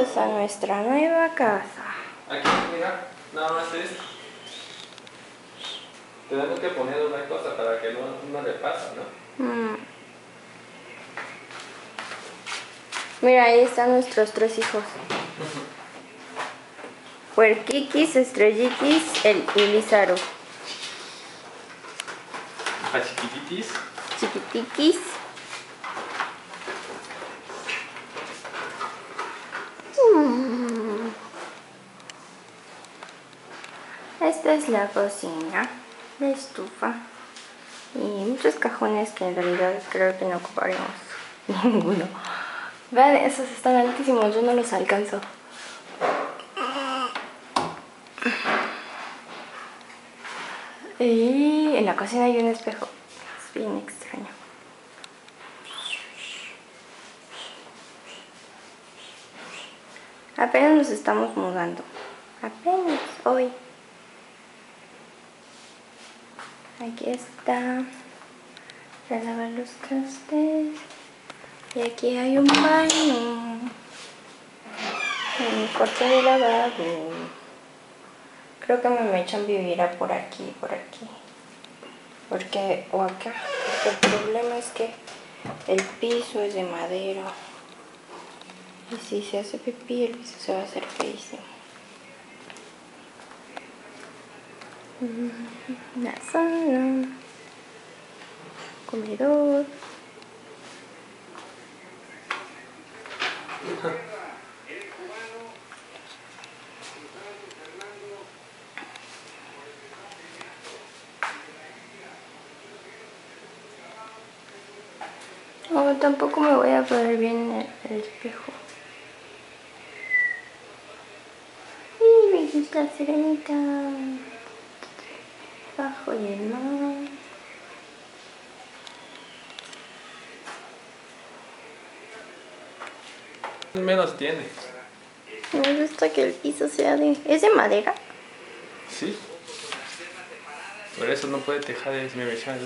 Bienvenidos a nuestra nueva casa. Aquí, mira, nada más es. Tenemos que poner una cosa para que no le pasa, ¿no? Mira, ahí están nuestros 3 hijos. Puerquiquis, Estrelliquis y Lizaro. Para chiquititis. Chiquitiquis. Esta es la cocina, la estufa y muchos cajones que en realidad creo que no ocuparemos ninguno. Vean, esos están altísimos, yo no los alcanzo. Y en la cocina hay un espejo, es bien extraño. Apenas nos estamos mudando, apenas hoy. Aquí está para lavar los trastes. Y aquí hay un baño. Un cuarto de lavado. Creo que me echan vivir a por aquí. Porque, o acá. Porque el problema es que el piso es de madera. Y si se hace pipí, el piso se va a hacer feísimo. La sala. Comedor. Oh, tampoco me voy a poner bien en el espejo. Y me gusta la sirenita. Bajo el mar. Menos tiene. Me gusta que el piso sea de... ¿Es de madera? Sí. Por eso no puede tejar, es mi vecina.